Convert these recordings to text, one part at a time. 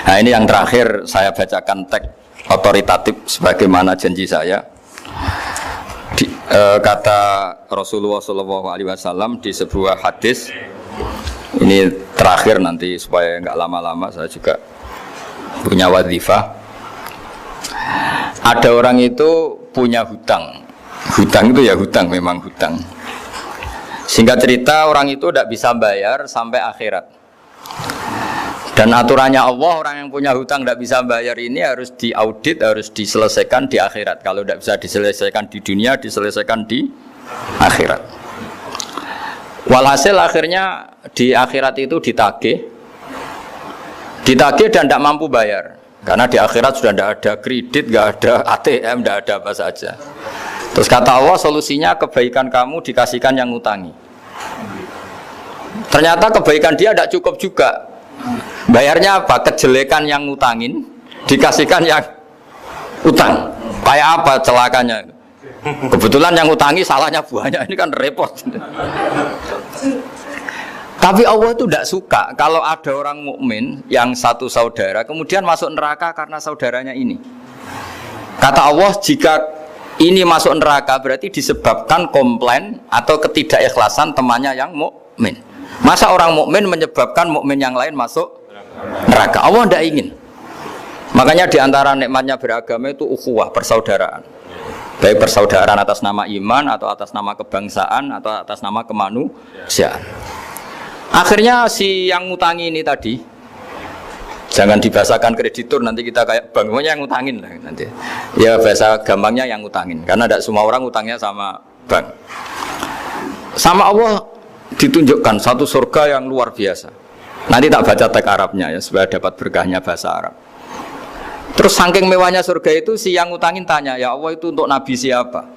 Nah ini yang terakhir saya bacakan teks otoritatif sebagaimana janji saya. Kata Rasulullah SAW di sebuah hadis, ini terakhir nanti supaya nggak lama-lama, saya juga punya wadhifah. Ada orang itu punya hutang itu ya hutang, memang hutang. Singkat cerita orang itu tidak bisa bayar sampai akhirat. Dan aturannya Allah, orang yang punya hutang tidak bisa bayar ini harus diaudit, harus diselesaikan di akhirat. Kalau tidak bisa diselesaikan di dunia, diselesaikan di akhirat. Walhasil akhirnya di akhirat itu ditagih dan tidak mampu bayar. Karena di akhirat sudah tidak ada kredit, tidak ada ATM, tidak ada apa saja. Terus kata Allah, solusinya kebaikan kamu dikasihkan yang ngutangi. Ternyata kebaikan dia tidak cukup juga. Bayarnya apa? Kejelekan yang ngutangin dikasihkan yang utang. Kayak apa celakanya? Kebetulan yang ngutangi salahnya banyak, ini kan repot. Tapi Allah itu tidak suka kalau ada orang mukmin yang satu saudara kemudian masuk neraka karena saudaranya ini. Kata Allah, jika ini masuk neraka berarti disebabkan komplain atau ketidakikhlasan temannya yang mukmin. Masa orang mukmin menyebabkan mukmin yang lain masuk neraka? Allah tidak ingin. Makanya diantara nikmatnya beragama itu ukhuwah, persaudaraan. Baik persaudaraan atas nama iman atau atas nama kebangsaan atau atas nama kemanusiaan. Akhirnya si yang ngutangi ini tadi, jangan dibahasakan kreditur, nanti kita kayak bank, yang ngutangin lah nanti. Ya bahasa gampangnya yang ngutangin, karena tidak semua orang ngutangnya sama bank. Sama Allah ditunjukkan satu surga yang luar biasa. Nanti tak baca teks Arabnya ya supaya dapat berkahnya bahasa Arab. Terus saking mewahnya surga itu, si yang ngutangin tanya, ya Allah itu untuk nabi siapa?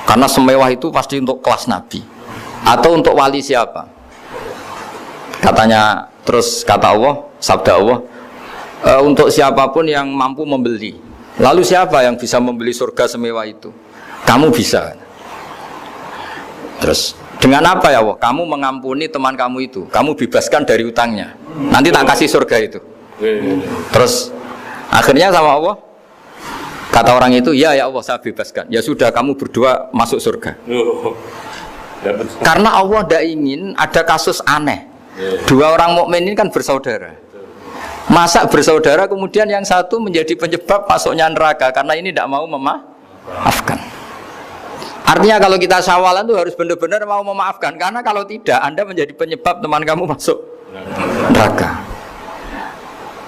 Karena semewah itu pasti untuk kelas nabi. Atau untuk wali siapa? Katanya, terus kata Allah, sabda Allah, untuk siapapun yang mampu membeli. Lalu siapa yang bisa membeli surga semewah itu? Kamu bisa. Terus dengan apa ya Allah? Kamu mengampuni teman kamu itu, kamu bebaskan dari utangnya. Nanti tak kasih surga itu. Terus akhirnya sama Allah, kata orang itu, ya Allah saya bebaskan. Ya sudah, kamu berdua masuk surga. Karena Allah tidak ingin ada kasus aneh. Dua orang mukmin ini kan bersaudara. Masa bersaudara kemudian yang satu menjadi penyebab masuknya neraka karena ini tidak mau memaafkan. Artinya kalau kita syawalan itu harus benar-benar mau memaafkan, karena kalau tidak Anda menjadi penyebab teman kamu masuk neraka.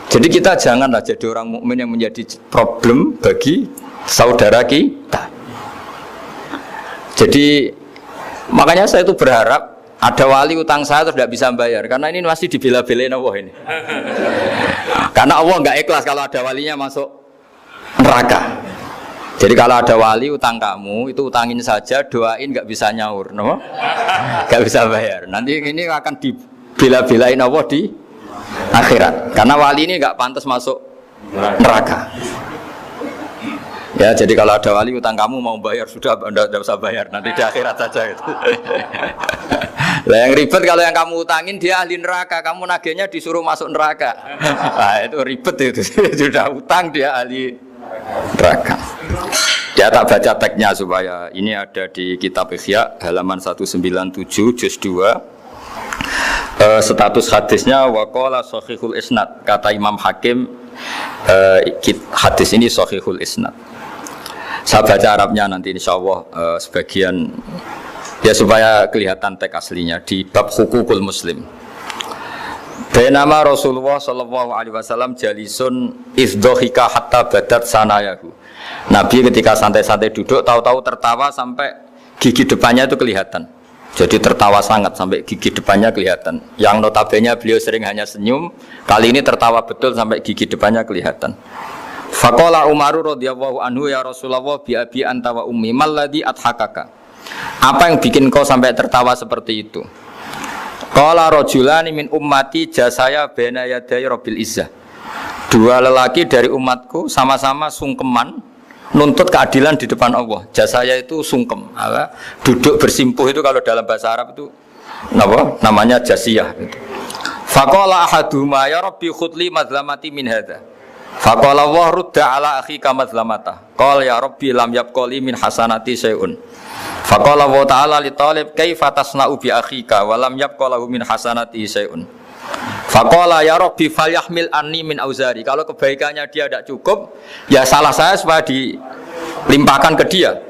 Jadi kita janganlah jadi orang mukmin yang menjadi problem bagi saudara kita. Jadi makanya saya itu berharap ada wali utang saya terus tidak bisa bayar, karena ini masih dibela-belain Allah ini. Karena Allah nggak ikhlas kalau ada walinya masuk neraka. Jadi kalau ada wali utang kamu, itu utangin saja, doain nggak bisa nyaur, no? Nggak bisa bayar. Nanti ini akan dibela-belain Allah di akhirat. Karena wali ini nggak pantas masuk neraka. Ya, jadi kalau ada wali utang kamu mau bayar, sudah Anda tidak usah bayar, nanti di akhirat saja itu. Lah yang ribet kalau yang kamu utangin dia ahli neraka, kamu nagihnya disuruh masuk neraka. Nah, itu ribet itu. Sudah utang dia ahli neraka. Ya tak baca teksnya supaya ini ada di kitab Ihya halaman 197 juz 2. Status hadisnya waqala sahihul isnad, kata Imam Hakim, hadis ini sahihul isnad. Saya baca Arabnya nanti insyaallah sebagian ya supaya kelihatan teks aslinya di bab hukukul muslim. Bainama Rasulullah sallallahu alaihi wasallam jalisun izdhika hatta badat sanayahu. Nabi ketika santai-santai duduk tahu-tahu tertawa sampai gigi depannya itu kelihatan. Jadi tertawa sangat sampai gigi depannya kelihatan. Yang notabene beliau sering hanya senyum, kali ini tertawa betul sampai gigi depannya kelihatan. Faqala Umar radhiyallahu anhu, ya Rasulullah bi abi anta wa ummi malladhi adhakaka. Apa yang bikin kau sampai tertawa seperti itu? Qala rajulani min ummati jasaya baina yaday rabbil izzah. Dua lelaki dari umatku sama-sama sungkeman nuntut keadilan di depan Allah. Jasaya itu sungkem, duduk bersimpuh itu kalau dalam bahasa Arab itu namanya jasiyah gitu. Faqala ahaduhuma ya rabbi khudli madlamati min hadza. Faqala wa rudda ala akhika madlamata. Qala ya rabbi lam yabqali min hasanati syai'un. Faqala wa ta'ala li talib kaifa tasna'u bi akhika wa lam yabqalahu min hasanati syai'un. Faqala ya rabbi falyahmil anni min auzari. Kalau kebaikannya dia tidak cukup, ya salah saya supaya dilimpahkan ke dia.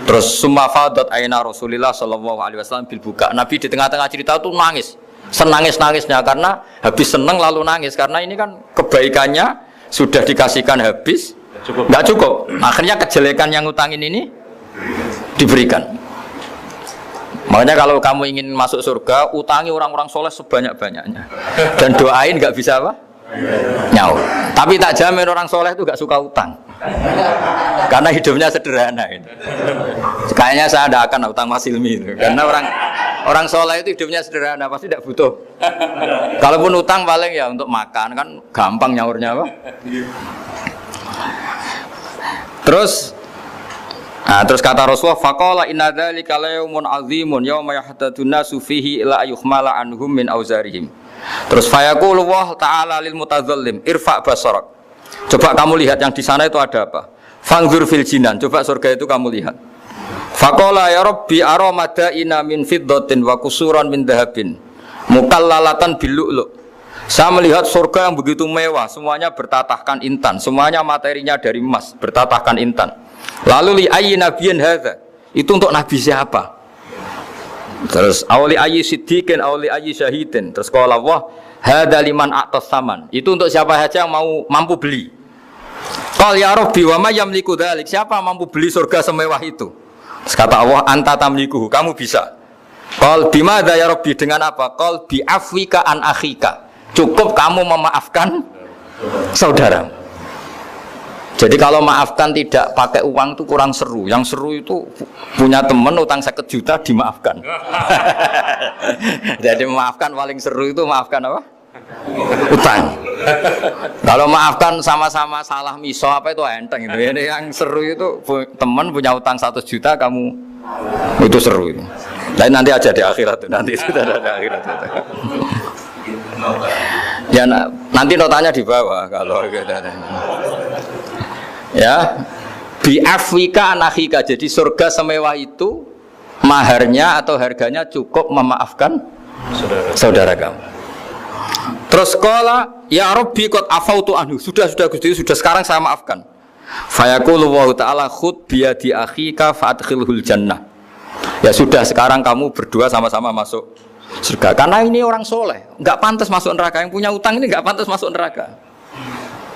Terus summa fadat aina Rasulillah sallallahu alaihi wasallam bil buka. Nabi di tengah-tengah cerita itu nangis. Senangis-nangisnya karena habis seneng lalu nangis karena ini kan kebaikannya sudah dikasihkan habis, enggak cukup. Akhirnya kejelekan yang utangin ini diberikan. Makanya kalau kamu ingin masuk surga, utangi orang-orang soleh sebanyak-banyaknya. Dan doain nggak bisa apa? Nyaur. Tapi tak jamin orang soleh itu nggak suka utang. Karena hidupnya sederhana. Gitu. Kayaknya saya tidak akan utang Mas Ilmi itu. Karena orang soleh itu hidupnya sederhana, pasti tidak butuh. Kalaupun utang paling ya untuk makan, kan gampang nyaurnya apa? Terus kata Rasulullah, faqala inna dzalika yaumun azimun yauma yahtadun nasu fihi ila ayuhmala anhum min auzarihim. Terus fayaqulu wa ta'ala lil mutadzallim irfa basarak. Coba kamu lihat yang di sana itu ada apa? Fangzur fil jinan, coba surga itu kamu lihat. Faqala ya rabbi ara madaina min fiddatin wa kusuran min dhahabin mukallalatan bil lu'lu'. Saya melihat surga yang begitu mewah, semuanya bertatahkan intan, semuanya materinya dari emas, bertatahkan intan. Lalu li ayyi nabiyyin hadza? Itu untuk nabi siapa? Terus awli ayyi siddiqin awli ayyi syahidin. Terus qala Allah hadza liman a'tas saman. Itu untuk siapa saja yang mampu beli. Qal ya rabbi wa may yamliku dzalik? Siapa mampu beli surga semewah itu? Terus kata Allah anta tamliku, kamu bisa. Qal bimadza ya rabbi, dengan apa? Qal bi afwika an akhika. Cukup kamu memaafkan saudara. Jadi kalau maafkan tidak pakai uang itu kurang seru. Yang seru itu punya teman utang 1 juta dimaafkan. Jadi memaafkan paling seru itu maafkan apa? Utang. Kalau maafkan sama-sama salah miso apa itu enteng itu. Ini yang seru itu teman punya utang 1 juta kamu itu seru itu. Dan nanti aja di akhirat nanti itu ada di akhirat. Ya nanti notanya di bawah kalau gitu. Ya, bi afwika anakhika. Jadi surga semewah itu maharnya atau harganya cukup memaafkan saudara kamu. Terus qala ya rabbi qad afautu anhu. Sudah Gusti, sudah sekarang saya maafkan. Fayaqulu wa ta'ala khud bi yadi akhika fadkhilhul jannah. Ya sudah sekarang kamu berdua sama-sama masuk surga. Karena ini orang soleh, enggak pantas masuk neraka. Yang punya utang ini enggak pantas masuk neraka.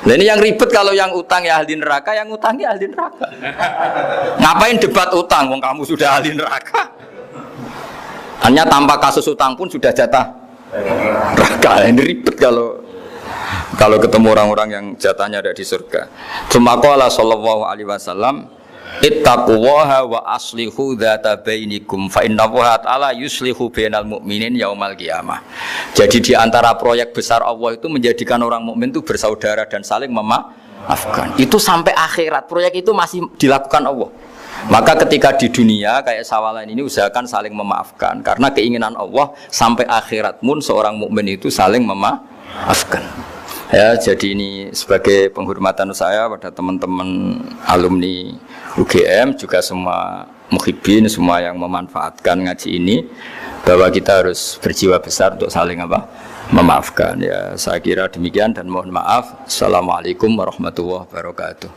Nah ini yang ribet kalau yang utang ya ahli neraka, yang utangnya ahli neraka. Ngapain debat utang? Wong kamu sudah ahli neraka. Hanya tanpa kasus utang pun sudah jatah neraka. Ini ribet kalau ketemu orang-orang yang jatahnya ada di surga. Tsumma qala sallallahu alaihi wasallam ittaqullaha wa aslihu dzata bainikum fa innallaha ta'ala yuslihu bainal mu'minin yaumal qiyamah. Jadi di antara proyek besar Allah itu menjadikan orang mukmin itu bersaudara dan saling memaafkan. Itu sampai akhirat proyek itu masih dilakukan Allah. Maka ketika di dunia kayak sawalan ini usahakan saling memaafkan karena keinginan Allah sampai akhirat pun seorang mukmin itu saling memaafkan. Ya, jadi ini sebagai penghormatan saya pada teman-teman alumni UGM juga semua muhibbin, semua yang memanfaatkan ngaji ini bahwa kita harus berjiwa besar untuk saling memaafkan. Ya, saya kira demikian dan mohon maaf. Assalamualaikum warahmatullahi wabarakatuh.